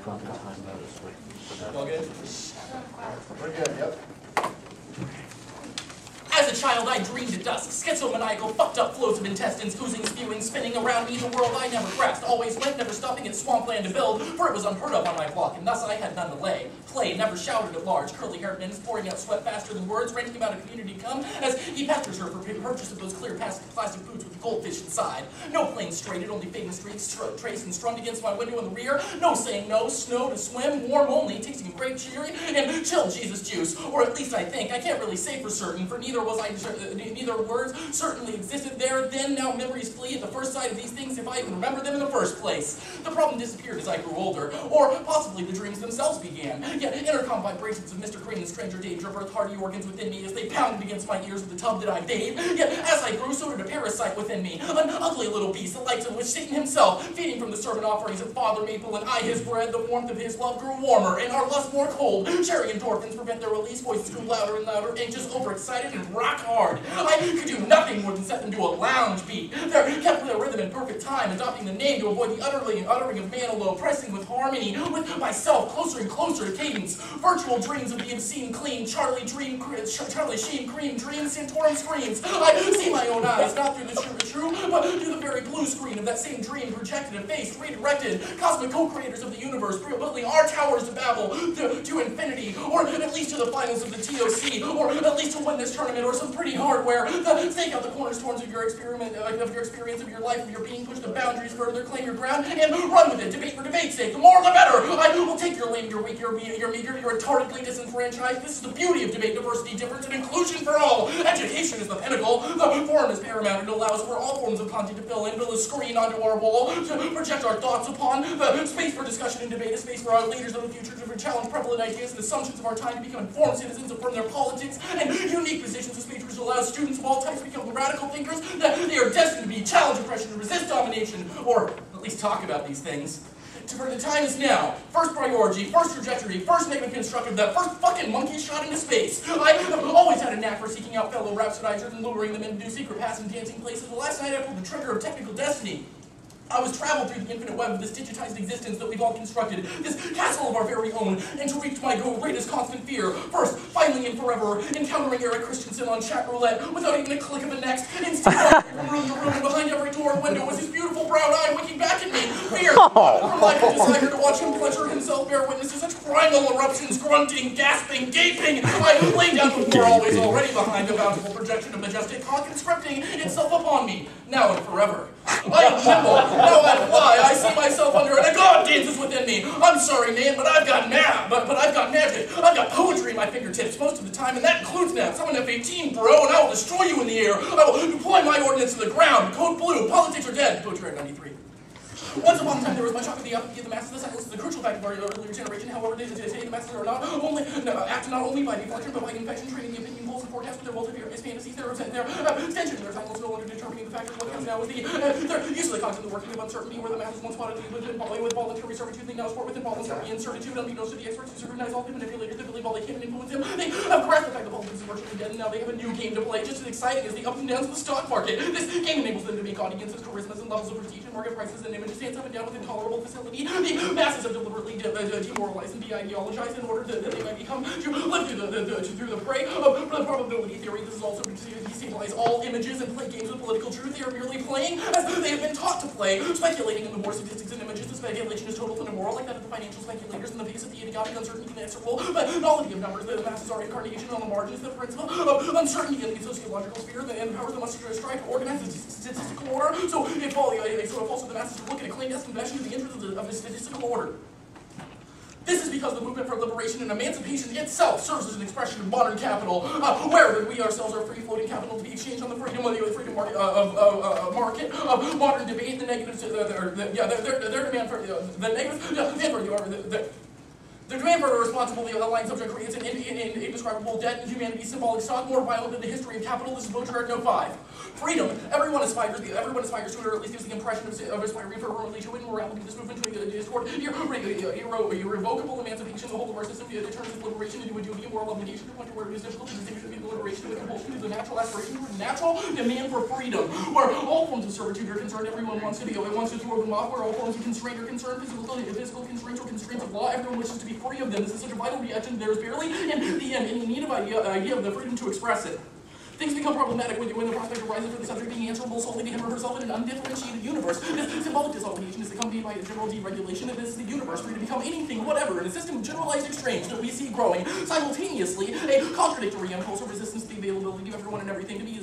Y'all good? We're good, yep. As a child, I dreamed at dusk, schizomaniacal, fucked up flows of intestines, oozing, spewing, spinning around me, the world I never grasped, always went, never stopping at swampland to build, for it was unheard of on my block, and thus I had none to lay. Play, never shouted at large, curly-haired men pouring out sweat faster than words, ranting about a community come, as he pesters her for purchase of those clear plastic boots with goldfish inside. No plane straighted, only fading streaks traced and strummed against my window in the rear, no saying no, snow to swim, warm only, tasting grape cherry, and chill Jesus juice, or at least I think. I can't really say for certain, for neither words certainly existed there, then, now memories flee at the first sight of these things if I even remember them in the first place. The problem disappeared as I grew older, or possibly the dreams themselves began. Yet intercom vibrations of Mr. Green and Stranger Danger birthed hardy organs within me as they pounded against my ears with the tub that I bathed. Yet as I grew, so did a parasite within me, an ugly little beast, the likes of which Satan himself, feeding from the servant offerings of Father Maple and I his bread, the warmth of his love grew warmer, and our lust more cold. Cherry endorphins prevent their release, voices grew louder and louder, anxious, overexcited, and rock hard. I could do nothing more than set them to a lounge beat. They kept their rhythm in perfect time, adopting the name to avoid the uttering of Manilow, pressing with harmony, with myself closer and closer to cadence. Virtual dreams of the obscene clean, Charlie Sheen cream dreams, Santorum screams. I see my own eyes, not through the true, but through the very blue screen of that same dream, projected, effaced, redirected. Cosmic co-creators of the universe, building our towers to Babel, to infinity, or at least to the finals of the TOC, or at least to win this tournament, or some pretty hardware. Stake out the cornerstones of your experience, of your life, of your being, push the boundaries further, claim your ground, and run with it. Debate for debate's sake. The more, the better. I will take your lame, your weak, your meager, your retardedly disenfranchised. This is the beauty of debate, diversity, difference, and inclusion for all. Education is the pinnacle. The forum is paramount. It allows for all forms of content to fill in, build a screen onto our wall, to project our thoughts upon. The space for discussion and debate, a space for our leaders of the future to challenge prevalent ideas and assumptions of our time to become informed citizens from their politics and unique positions. A space which allows students of all types to become the radical thinkers that they are destined to be, challenge oppression, resist domination, or at least talk about these things. For the time is now. First priority, first trajectory, first negative constructive, that first fucking monkey shot into space. I have always had a knack for seeking out fellow rhapsodizers and luring them into secret paths and dancing places. But last night I pulled the trigger of technical destiny. I was traveled through the infinite web of this digitized existence that we've all constructed, this castle of our very own, and to reach my greatest constant fear. First, finally and forever, encountering Eric Christensen on chat roulette without even a click of a next. Instead, from room to room, and behind every door and window was his beautiful brown eye winking back at me. Fear, from life a desire to watch him pleasure himself, bear witness to such primal eruptions, grunting, gasping, gaping. I lay down before always already behind the bountiful projection of majestic conscripting itself upon me, now and forever. I am nimble. Now I fly, I see myself under, and a god dances within me. I'm sorry, man, but I've got I've got magic. I've got poetry in my fingertips most of the time, and that includes naps. I'm an F-18, bro, and I will destroy you in the air. I will deploy my ordnance to the ground. Code blue, politics are dead. Poetry 93. Once upon a time, there was much talk of the apathy of the masses. The silence is the crucial fact of our earlier generation. However, they say the masses are act not only by deflection, but by infection, training the opinion, polls, and forecasts with their multivarious fantasies, their extension, their timeless, no longer determining the factors. What comes now is their use of the concept of the working of uncertainty, where the masses once spotted with voluntary servitude, they now sport with involuntary incertitude, unbeknownst to the experts who scrutinize all the manipulators that believe all they can and influence them. They have grasped the fact that politics is virtually dead, and now they have a new game to play, just as exciting as the ups and downs of the stock market. This game enables them to make audiences, charismas, and levels of prestige and market prices and images dance up and down with intolerable facility. The masses have deliberately demoralized and de-ideologized in order that they might become to live through the prey of the probability theory. This is also to destabilize all images and play games with political truth. They are merely playing as they have been taught to play, speculating in the more statistics and images. The speculation is total and immoral, like that of the financial speculators in the face of the idiotic uncertainty and inexorable nullity of numbers. The masses are incarnation on the margins. The principle of uncertainty in the sociological sphere that empowers them to strive to organize the statistical order. So it falls to the masses to look at a clandestine convention in the interest of the statistical order. This is because the movement for liberation and emancipation itself serves as an expression of modern capital, where we ourselves are free-floating capital to be exchanged on the freedom market of modern debate. The negatives, their demand for the negatives, The demand for a responsible aligned subject creates an indescribable debt in humanity's symbolic stock more violent than the history of capitalism. Baudrillard No. 5. Freedom. Everyone aspires to it, or at least gives the impression of aspiring fervently to it. Morality. This movement to discord. Irrevocable emancipation. The whole of our system turns its liberation into a duty, a moral obligation to a point where it is difficult to distinguish between the liberation and the compulsion to the natural aspiration for natural demand for freedom. Where all forms of servitude are concerned, everyone wants to be. It wants to throw them off. Where all forms of constraint are concerned, physical constraints or constraints of law, everyone wishes to be free of them. This is such a vital reaction. There is barely in the end any need of idea of the freedom to express it. Things become problematic when the prospect arises for the subject being answerable solely to him or herself in an undifferentiated universe. This symbolic disobligation is accompanied by a general deregulation, and this is the universe free to become anything, whatever, in a system of generalized exchange that we see growing. Simultaneously, a contradictory impulse of resistance to the availability of everyone and everything to be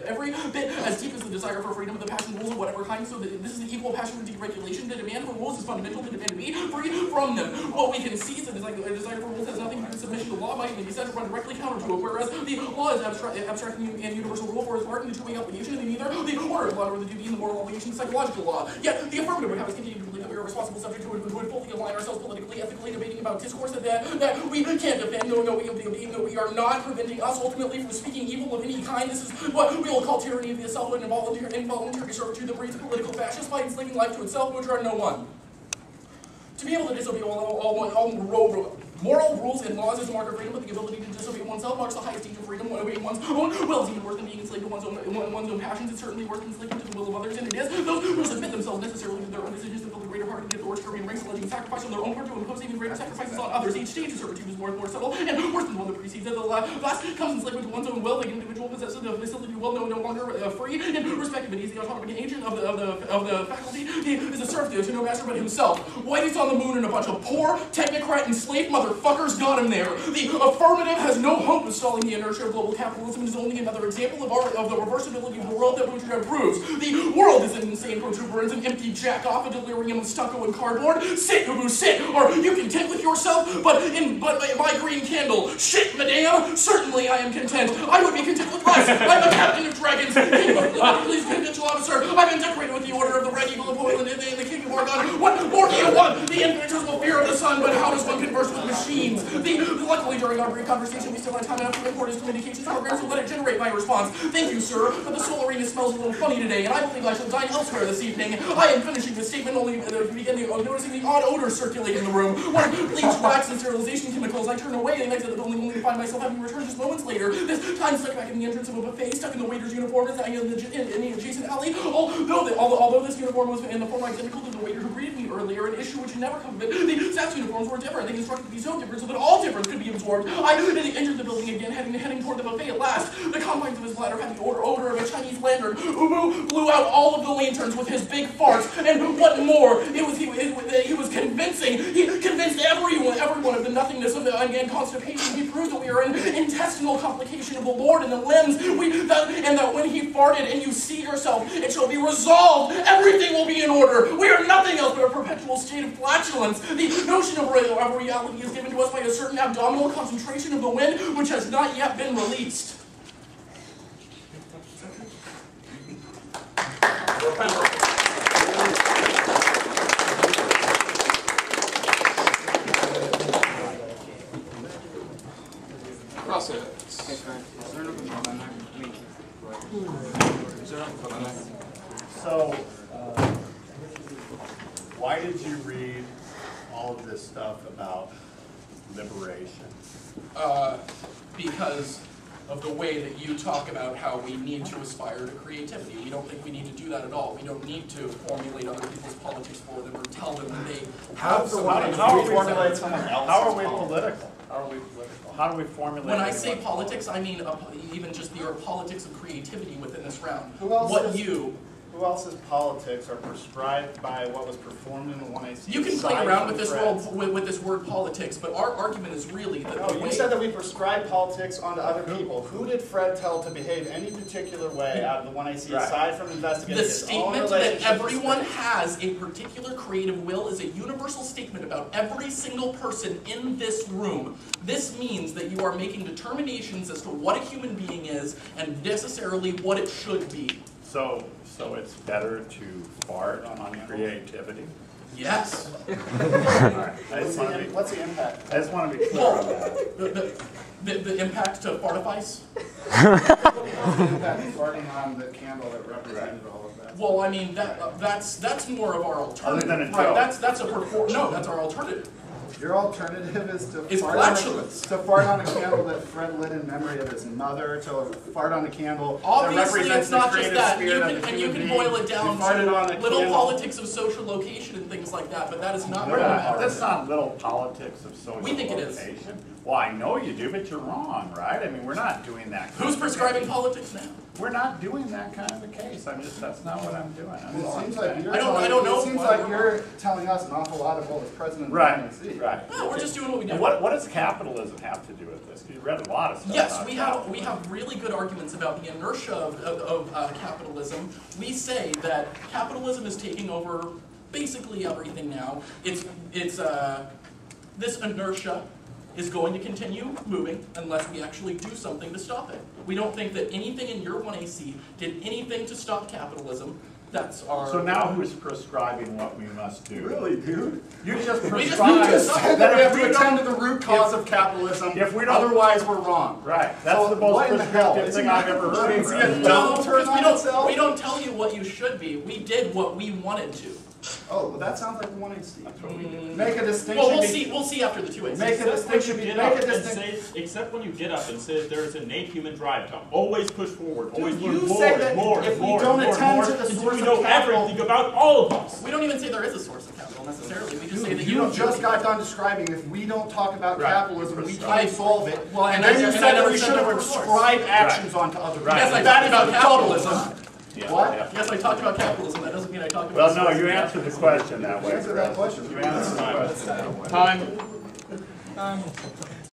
every bit as deep as the desire for freedom of the passion rules of whatever kind. So this is the equal passion for deregulation. The demand for rules is fundamental to demand to be free from them. What we can see is that a desire for rules has nothing to do with submission to law, might be said to run directly counter to it, whereas the law is abstract and universal rule for its part in the two-way obligation, and neither the order of law nor the duty and the moral obligation of psychological law. Yet the affirmative would have us continue to believe that we are a responsible subject who would fully align ourselves politically, ethically, debating about discourse that we can't defend, no, we are not, preventing us ultimately from speaking evil of any kind. This is what we will call tyranny of the self and involuntary servitude that breeds a political fascist by enslaving life to itself, which are no one. To be able to disobey all moral rules and laws is a mark of freedom, but the ability to disobey oneself marks the highest stage of freedom. Obeying one's own will is even worse than being enslaved to one's own passions. It's certainly worse than enslavement to the will of others, and it is those who submit themselves necessarily to their own decisions to fill the greater part of the authoritarian ranks, alleging sacrifice on their own part to impose even greater sacrifices on others. Each stage of servitude is more and more subtle, and worse than the one that precedes it. The last comes enslavement to one's own will. The individual possesses the facility to will no longer free, and respective, but he's the autonomous agent of the faculty. He is a serf to no master but himself. Whitey's on the moon and a bunch of poor, technocrat, enslaved motherfuckers got him there. The affirmative has no hope of stalling the inertia of global capitalism and is only another example of the reversibility of the world that Baudrillard proves. The world is an insane protuberance, an empty jack-off, a delirium of stucco and cardboard. Sit, Ubu, sit, or you content with yourself, but my green candle. Shit, madame, certainly I am content. I would be content with less. I'm the captain of dragons, king of the police confidential officer. I've been decorated with the order of the Red Eagle of Poland and the king of Oregon. What more do you want? The infinitesimal fear of the sun, but how does one converse with machines? Luckily, during our brief conversation, we still had time enough to record his communications program, so let it generate my response. Thank you, sir, but the soul arena smells a little funny today, and I believe I shall dine elsewhere this evening. I am finishing this statement only to begin noticing the odd odor circulating in the room. When bleach, wax, and sterilization chemicals, I turn away and exit the building only to find myself having returned just moments later. This time stuck back in the entrance of a buffet, stuck in the waiter's uniform, and in the adjacent alley. Although this uniform was in the form identical to the waiter who greeted me earlier, an issue which never come of it, the staff's uniforms were different. They constructed to be so different so that all difference could be absorbed. I entered the building again, heading toward the buffet at last. The confines of his bladder had the odor of a Chinese lantern. Ubu blew out all of the lanterns with his big farts, and what more? He was convincing. He convinced everyone of the nothingness of the constipation. He proved that we are an intestinal complication of the Lord and the limbs. And that when he farted and you see yourself, it shall be resolved. Everything will be in order. We are nothing else but a perpetual state of flatulence. The notion of reality is given to us by a certain abdominal concentration of the wind, which has not yet been released. So, why did you read all of this stuff about liberation? Because of the way that you talk about how we need to aspire to creativity. We don't think we need to do that at all. We don't need to formulate other people's politics for them or tell them that they have How are we formulate someone else? How are we political? How do we formulate? When I say politics, I mean even just the politics of creativity within this round. Who else's politics are prescribed by what was performed in the 1AC? You can play around with this word politics, but our argument is really that you said that we prescribe politics onto other people. Who did Fred tell to behave any particular way out of the 1AC aside from investigating the statement that everyone has a particular creative will is a universal statement about every single person in this room. This means that you are making determinations as to what a human being is and necessarily what it should be. So it's better to fart on creativity? Yes. What's the impact? I just want to be clear on that. The impact to fartifice? Farting on the candle that represented all of that. Well, I mean, that's more of our alternative. Other than a right, joke. that's our alternative. Your alternative is to flatulence. Fart on a candle that Fred lit in memory of his mother, to fart on a candle Obviously, that it's not just that. You can boil it down to little politics of social location and things like that, but that is not what That's not little politics of social We think it is. location. Well, I know you do, but you're wrong, right? I mean, we're not doing that. Who's prescribing politics now? We're not doing that kind of a case. That's not what I'm doing. It seems like you're I don't know. It seems like you're telling us an awful lot of what was president of the NDI. Right. No, we're just doing what we do. And what does capitalism have to do with this? You read a lot of stuff. Yes, we have really good arguments about the inertia of capitalism. We say that capitalism is taking over basically everything now. This inertia is going to continue moving unless we actually do something to stop it. We don't think that anything in your 1AC did anything to stop capitalism. That's our... So now who's prescribing what we must do? Really, dude? You just prescribed You just said that we have to attend to the root cause of capitalism, otherwise we're wrong. Right. That's the most prescriptive thing I've ever heard. We don't tell you what you should be. We did what we wanted to. Oh, well, that sounds like the 1AC. That's what we did. Make a distinction. Well, we'll see after the 2AC. Make a distinction. Except when you get up and say there is an innate human drive to always push forward, always you move say more that and more if and we more don't and attend more to the until source we of know capital- everything about all of us. We don't even say there is a source of capital necessarily. We just say that You just got done describing if we don't talk about capitalism, we can't solve it. Well, and then you said that we should have prescribed actions onto other people. Yes, I talked about capitalism. Yeah, What? yeah. Yes, I talked about capitalism. That doesn't mean I talked about... Well, no, you answered the question that way. Answer that question. You answered the question that way. Time.